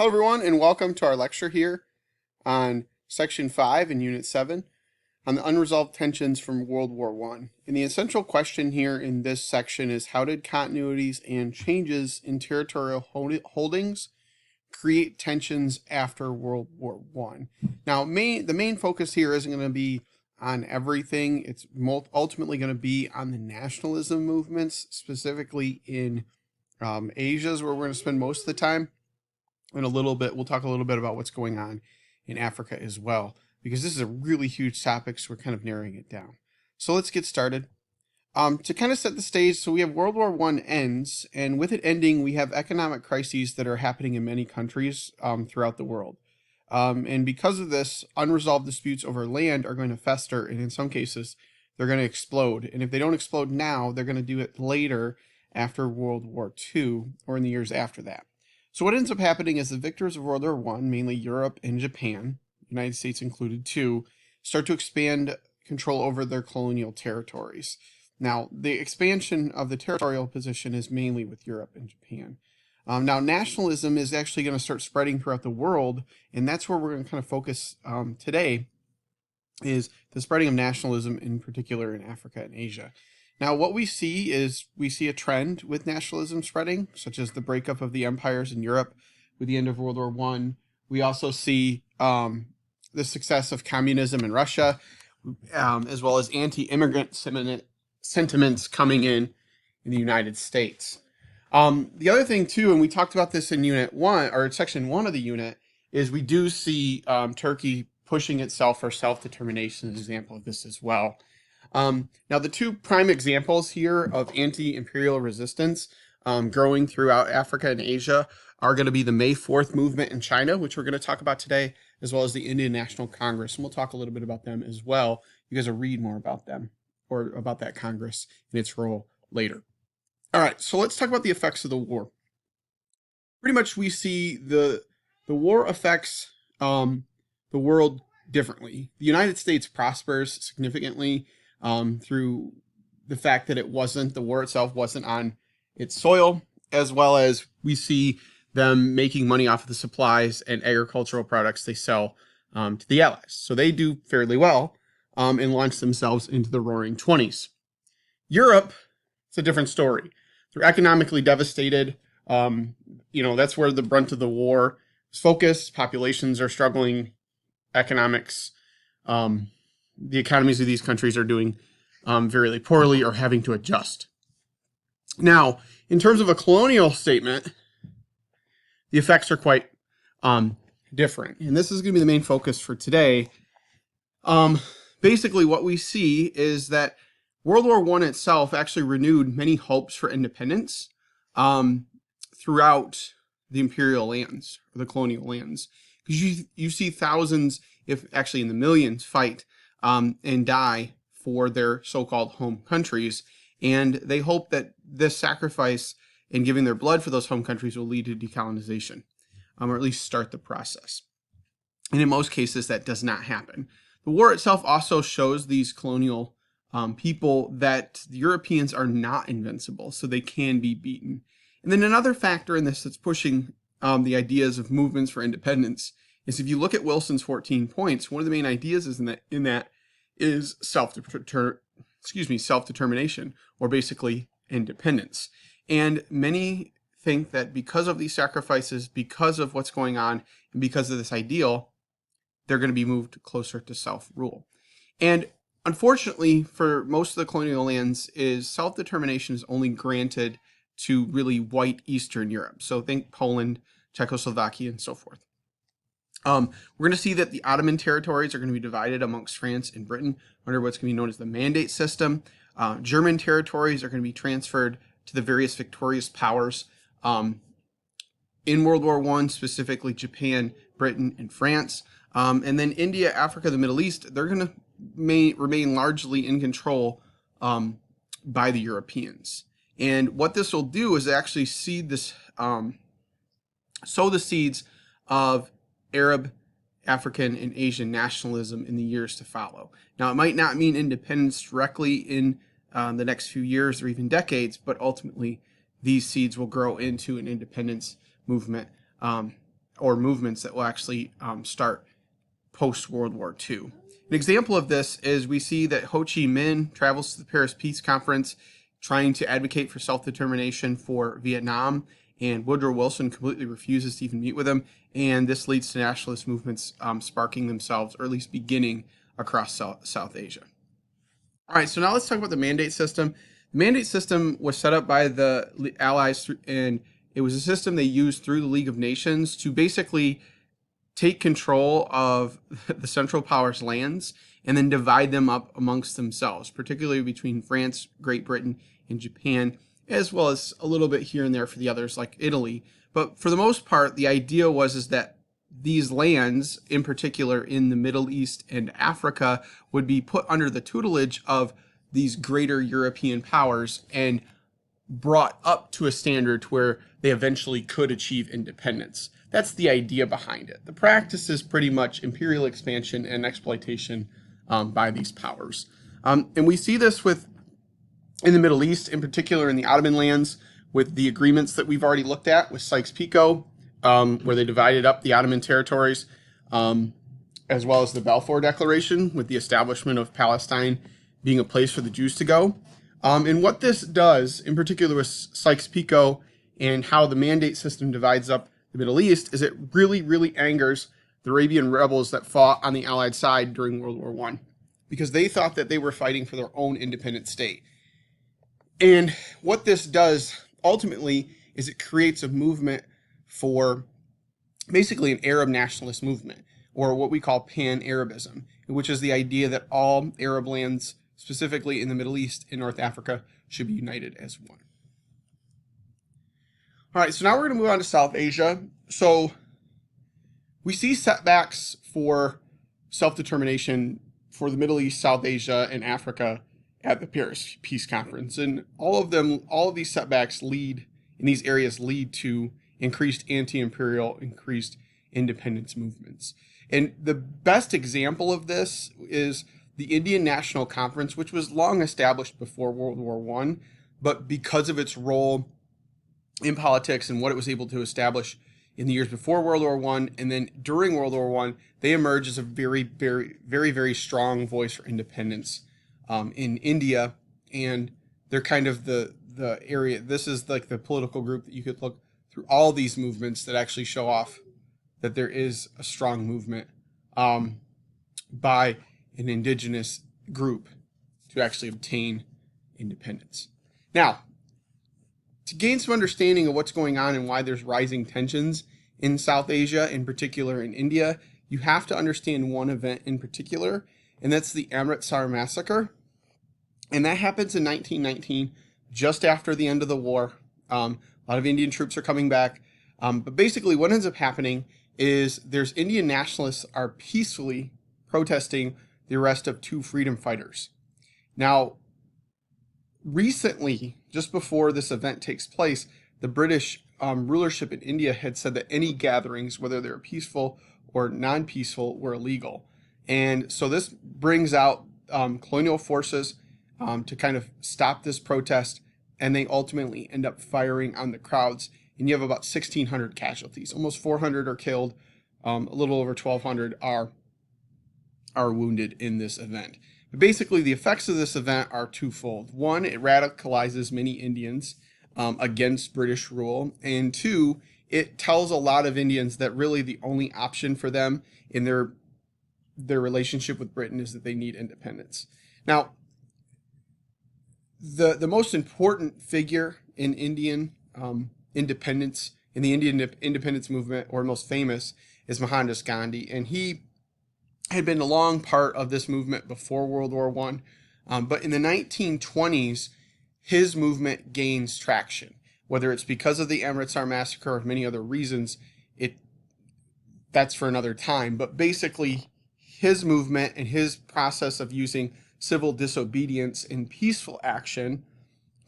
Hello everyone and welcome to our lecture here on Section 5 in Unit 7 on the Unresolved Tensions from World War I. And the essential question here in this section is how did continuities and changes in territorial holdings create tensions after World War I? Now the main focus here isn't going to be on everything. It's ultimately going to be on the nationalism movements, specifically in Asia is where we're going to spend most of the time. In a little bit, we'll talk a little bit about what's going on in Africa as well, because this is a really huge topic, so we're kind of narrowing it down. So let's get started. To kind of set the stage, so we have World War I ends, and with it ending, we have economic crises that are happening in many countries throughout the world. And because of this, unresolved disputes over land are going to fester, and in some cases, they're going to explode. And if they don't explode now, they're going to do it later after World War II or in the years after that. So what ends up happening is the victors of World War I, mainly Europe and Japan, United States included too, start to expand control over their colonial territories. Now, the expansion of the territorial position is mainly with Europe and Japan. Now, nationalism is actually going to start spreading throughout the world, and that's where we're going to kind of focus today, is the spreading of nationalism, in particular in Africa and Asia. Now, what we see is a trend with nationalism spreading, such as the breakup of the empires in Europe with the end of World War I. We also see the success of communism in Russia, as well as anti-immigrant sentiments coming in the United States. The other thing, too, and we talked about this in Unit 1, or Section 1 of the unit, is we do see Turkey pushing itself for self-determination as an example of this as well. Now, the two prime examples here of anti-imperial resistance growing throughout Africa and Asia are going to be the May 4th movement in China, which we're going to talk about today, as well as the Indian National Congress. And we'll talk a little bit about them as well. You guys will read more about them or about that Congress and its role later. All right, so let's talk about the effects of the war. Pretty much we see the war affects the world differently. The United States prospers significantly through the fact that the war itself wasn't on its soil, as well as we see them making money off of the supplies and agricultural products they sell to the Allies. So they do fairly well and launch themselves into the Roaring 20s. Europe, it's a different story. They're economically devastated. That's where the brunt of the war is focused. Populations are struggling. Economics, the economies of these countries are doing very poorly or having to adjust. Now, in terms of a colonial statement, the effects are quite different. And this is going to be the main focus for today. Basically, what we see is that World War I itself actually renewed many hopes for independence throughout the imperial lands, or the colonial lands. Because you see thousands, if actually in the millions, fight and die for their so-called home countries. And they hope that this sacrifice and giving their blood for those home countries will lead to decolonization, or at least start the process. And in most cases, that does not happen. The war itself also shows these colonial people that the Europeans are not invincible, so they can be beaten. And then another factor in this that's pushing the ideas of movements for independence is if you look at Wilson's 14 points, one of the main ideas is in that is self-determination, or basically independence. And many think that because of these sacrifices, because of what's going on, and because of this ideal, they're going to be moved closer to self-rule. And unfortunately, for most of the colonial lands, is self-determination is only granted to really white Eastern Europe. So think Poland, Czechoslovakia, and so forth. We're going to see that the Ottoman territories are going to be divided amongst France and Britain under what's going to be known as the Mandate system. German territories are going to be transferred to the various victorious powers in World War I, specifically Japan, Britain, and France. And then India, Africa, the Middle East, they're going to remain largely in control by the Europeans. And what this will do is actually sow the seeds of Arab, African, and Asian nationalism in the years to follow. Now, it might not mean independence directly in the next few years or even decades, but ultimately these seeds will grow into an independence movement or movements that will actually start post-World War II. An example of this is we see that Ho Chi Minh travels to the Paris Peace Conference trying to advocate for self-determination for Vietnam, and Woodrow Wilson completely refuses to even meet with him, and this leads to nationalist movements sparking themselves, or at least beginning, across South Asia. All right, so now let's talk about the mandate system. The mandate system was set up by the Allies, and it was a system they used through the League of Nations to basically take control of the Central Powers' lands and then divide them up amongst themselves, particularly between France, Great Britain, and Japan, as well as a little bit here and there for the others like Italy. But for the most part, the idea was that these lands, in particular in the Middle East and Africa, would be put under the tutelage of these greater European powers and brought up to a standard where they eventually could achieve independence. That's the idea behind it. The practice is pretty much imperial expansion and exploitation by these powers. And we see this in the Middle East, in particular in the Ottoman lands, with the agreements that we've already looked at with Sykes-Picot, where they divided up the Ottoman territories, as well as the Balfour Declaration with the establishment of Palestine being a place for the Jews to go. And what this does, in particular with Sykes-Picot and how the mandate system divides up the Middle East, is it really, really angers the Arabian rebels that fought on the Allied side during World War I, because they thought that they were fighting for their own independent state. And what this does ultimately is it creates a movement for basically an Arab nationalist movement, or what we call Pan-Arabism, which is the idea that all Arab lands, specifically in the Middle East and North Africa, should be united as one. All right, so now we're going to move on to South Asia. So we see setbacks for self-determination for the Middle East, South Asia, and Africa at the Paris Peace Conference. And all of these setbacks in these areas lead to increased anti-imperial, increased independence movements. And the best example of this is the Indian National Conference, which was long established before World War I, but because of its role in politics and what it was able to establish in the years before World War I and then during World War I, they emerged as a very, very, very, very strong voice for independence in India. And they're kind of the area, this is like the political group that you could look through all these movements that actually show off that there is a strong movement by an indigenous group to actually obtain independence. Now, to gain some understanding of what's going on and why there's rising tensions in South Asia, in particular in India, you have to understand one event in particular, and that's the Amritsar massacre. And that happens in 1919, just after the end of the war. A lot of Indian troops are coming back. But basically what ends up happening is there's Indian nationalists are peacefully protesting the arrest of 2 freedom fighters. Now, recently, just before this event takes place, the British rulership in India had said that any gatherings, whether they're peaceful or non-peaceful, were illegal. And so this brings out colonial forces to kind of stop this protest, and they ultimately end up firing on the crowds, and you have about 1,600 casualties. Almost 400 are killed, a little over 1,200 are wounded in this event. But basically, the effects of this event are twofold. One, it radicalizes many Indians against British rule, and two, it tells a lot of Indians that really the only option for them in their relationship with Britain is that they need independence. Now, the most important figure in Indian independence, in the Indian independence movement, or most famous, is Mohandas Gandhi, and he had been a long part of this movement before World War I, but in the 1920s, his movement gains traction. Whether it's because of the Amritsar massacre or many other reasons, that's for another time. But basically, his movement and his process of using civil disobedience in peaceful action,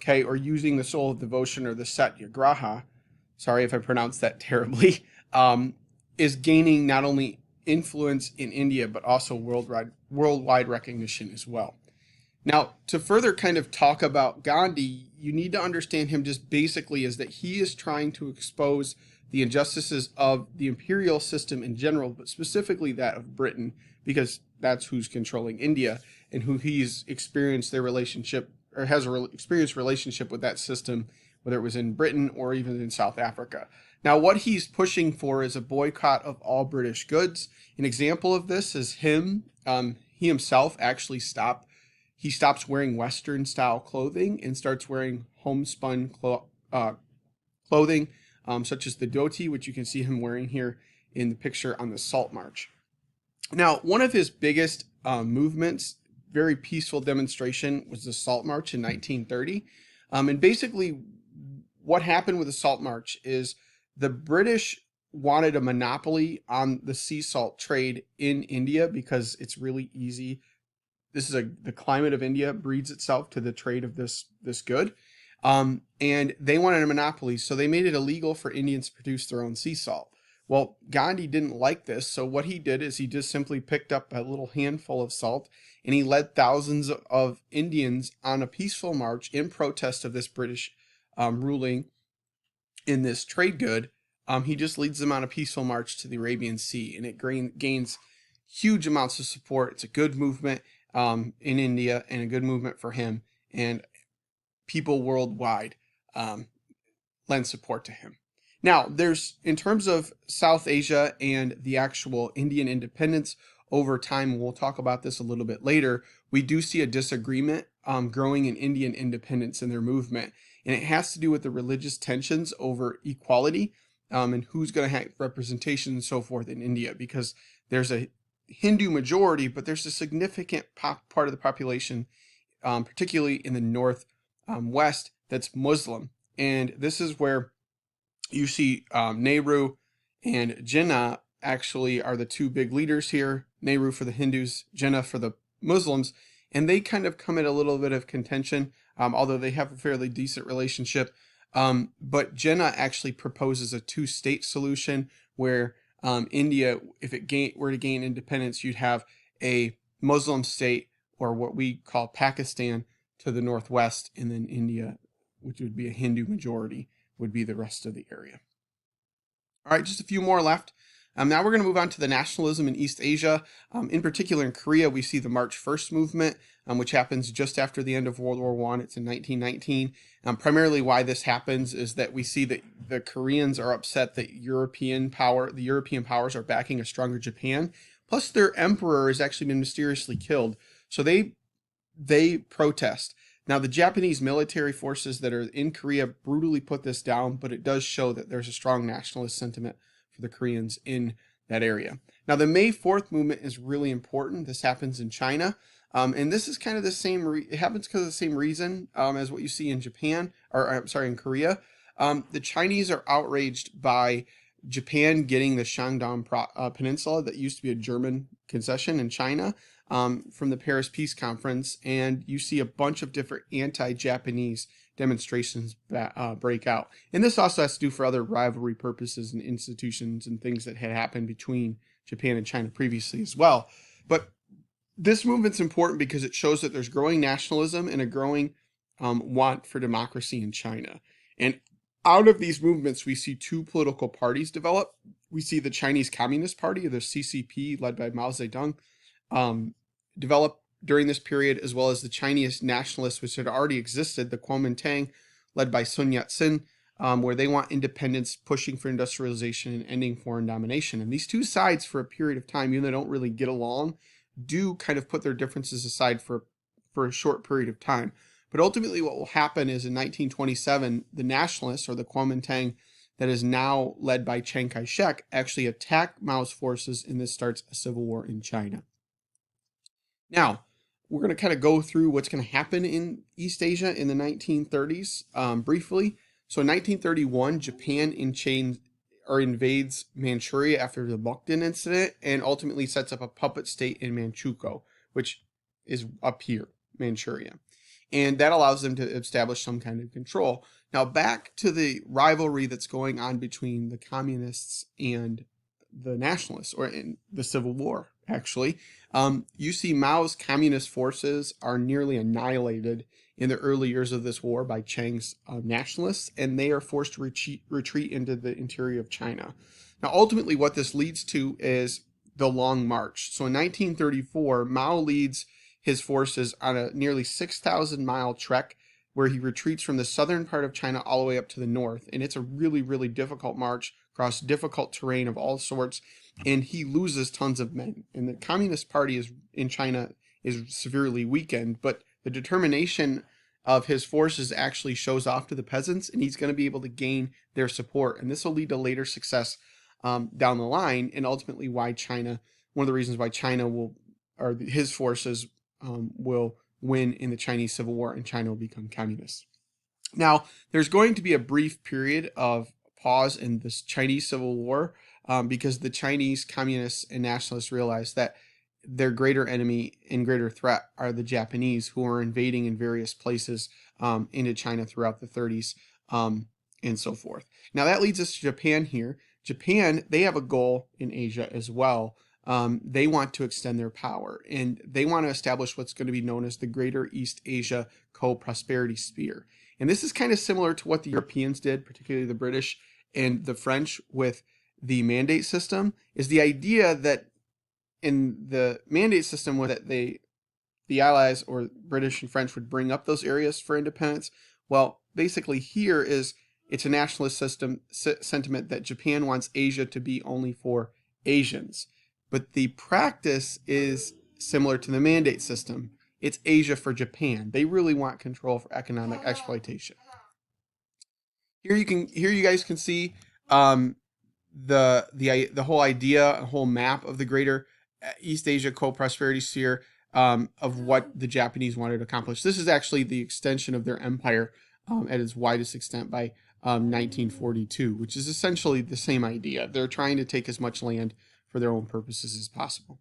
okay, or using the soul of devotion or the satyagraha, sorry if I pronounced that terribly, is gaining not only influence in India, but also worldwide recognition as well. Now, to further kind of talk about Gandhi, you need to understand him just basically as that he is trying to expose the injustices of the imperial system in general, but specifically that of Britain, because that's who's controlling India and who he's experienced their relationship or has a experienced relationship with that system, whether it was in Britain or even in South Africa. Now, what he's pushing for is a boycott of all British goods. An example of this is him. He himself actually stops wearing Western style clothing and starts wearing homespun clothing, such as the dhoti, which you can see him wearing here in the picture on the Salt March. Now, one of his biggest movements, very peaceful demonstration, was the Salt March in 1930. And basically, what happened with the Salt March is the British wanted a monopoly on the sea salt trade in India because it's really easy. The climate of India breeds itself to the trade of this good. And they wanted a monopoly, so they made it illegal for Indians to produce their own sea salt. Well, Gandhi didn't like this, so what he did is he just simply picked up a little handful of salt and he led thousands of Indians on a peaceful march in protest of this British ruling in this trade good. He just leads them on a peaceful march to the Arabian Sea, and it gains huge amounts of support. It's a good movement in India and a good movement for him, and people worldwide lend support to him. Now, in terms of South Asia and the actual Indian independence over time, we'll talk about this a little bit later, we do see a disagreement growing in Indian independence in their movement. And it has to do with the religious tensions over equality and who's going to have representation and so forth in India, because there's a Hindu majority, but there's a significant part of the population, particularly in the north west, that's Muslim. And this is where you see Nehru and Jinnah actually are the two big leaders here. Nehru for the Hindus, Jinnah for the Muslims, and they kind of come at a little bit of contention, although they have a fairly decent relationship. But Jinnah actually proposes a two-state solution where India, if it were to gain independence, you'd have a Muslim state, or what we call Pakistan, to the northwest, and then India, which would be a Hindu majority, would be the rest of the area. All right, just a few more left. Now we're going to move on to the nationalism in East Asia. In particular, in Korea, we see the March 1st movement, which happens just after the end of World War I. It's in 1919. Primarily why this happens is that we see that the Koreans are upset that the European powers are backing a stronger Japan. Plus, their emperor has actually been mysteriously killed. So they protest. Now, the Japanese military forces that are in Korea brutally put this down, but it does show that there's a strong nationalist sentiment for the Koreans in that area. Now, the May 4th movement is really important. This happens in China. And this is kind of the same, it happens because of the same reason as what you see in in Korea. The Chinese are outraged by Japan getting the Shandong Peninsula that used to be a German concession in China from the Paris Peace Conference. And you see a bunch of different anti-Japanese demonstrations break out. And this also has to do for other rivalry purposes and institutions and things that had happened between Japan and China previously as well. But this movement's important because it shows that there's growing nationalism and a growing want for democracy in China. And out of these movements, we see two political parties develop. We see the Chinese Communist Party, or the CCP, led by Mao Zedong, develop during this period, as well as the Chinese nationalists, which had already existed, the Kuomintang, led by Sun Yat-sen, where they want independence, pushing for industrialization and ending foreign domination. And these two sides, for a period of time, even though they don't really get along, do kind of put their differences aside for a short period of time. But ultimately what will happen is in 1927, the nationalists, or the Kuomintang, that is now led by Chiang Kai-shek, actually attack Mao's forces, and this starts a civil war in China. Now, we're going to kind of go through what's going to happen in East Asia in the 1930s briefly. So in 1931, Japan invades Manchuria after the Mukden incident, and ultimately sets up a puppet state in Manchukuo, which is up here, Manchuria. And that allows them to establish some kind of control. Now, back to the rivalry that's going on between the communists and the nationalists, or in the Civil War, actually. You see Mao's communist forces are nearly annihilated in the early years of this war by Chiang's nationalists, and they are forced to retreat into the interior of China. Now, ultimately, what this leads to is the Long March. So in 1934, Mao leads his forces on a nearly 6,000-mile trek where he retreats from the southern part of China all the way up to the north. And it's a really, really difficult march across difficult terrain of all sorts. And he loses tons of men. And the Communist Party in China is severely weakened, but the determination of his forces actually shows off to the peasants, and he's going to be able to gain their support. And this will lead to later success down the line, and ultimately why China, one of the reasons why China will, or his forces will win in the Chinese Civil War, and China will become communist. Now, there's going to be a brief period of pause in this Chinese Civil War because the Chinese communists and nationalists realize that their greater enemy and greater threat are the Japanese, who are invading in various places into China throughout the 30s and so forth. Now, that leads us to Japan here. Japan, they have a goal in Asia as well. They want to extend their power, and they want to establish what's going to be known as the Greater East Asia Co-Prosperity Sphere. And this is kind of similar to what the Europeans did, particularly the British and the French with the mandate system, is the idea that in the mandate system was that the Allies or British and French would bring up those areas for independence. Well, basically here it's a nationalist sentiment that Japan wants Asia to be only for Asians. But the practice is similar to the mandate system. It's Asia for Japan. They really want control for economic exploitation. Here you guys can see the whole idea, a whole map of the Greater East Asia Co-Prosperity Sphere of what the Japanese wanted to accomplish. This is actually the extension of their empire at its widest extent by 1942, which is essentially the same idea. They're trying to take as much land for their own purposes as possible.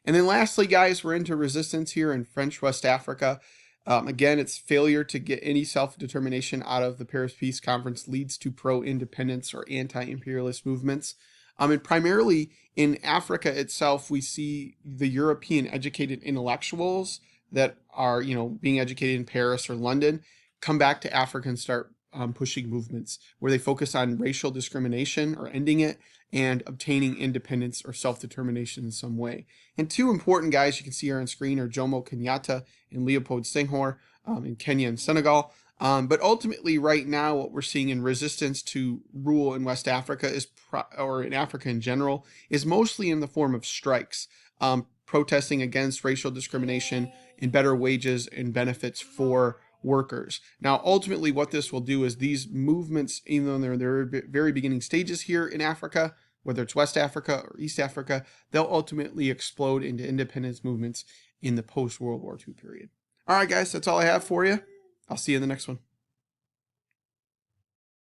And then lastly, guys, we're into resistance here in French West Africa. Again, its failure to get any self-determination out of the Paris Peace Conference leads to pro-independence or anti-imperialist movements. And primarily in Africa itself, we see the European educated intellectuals that are, being educated in Paris or London come back to Africa and start pushing movements where they focus on racial discrimination or ending it and obtaining independence or self-determination in some way. And two important guys you can see here on screen are Jomo Kenyatta and Leopold Senghor in Kenya and Senegal. But ultimately right now what we're seeing in resistance to rule in West Africa or in Africa in general is mostly in the form of strikes, protesting against racial discrimination and better wages and benefits for workers. Now, ultimately, what this will do is these movements, even though they're in their very beginning stages here in Africa, whether it's West Africa or East Africa, they'll ultimately explode into independence movements in the post-World War II period. All right, guys, that's all I have for you. I'll see you in the next one.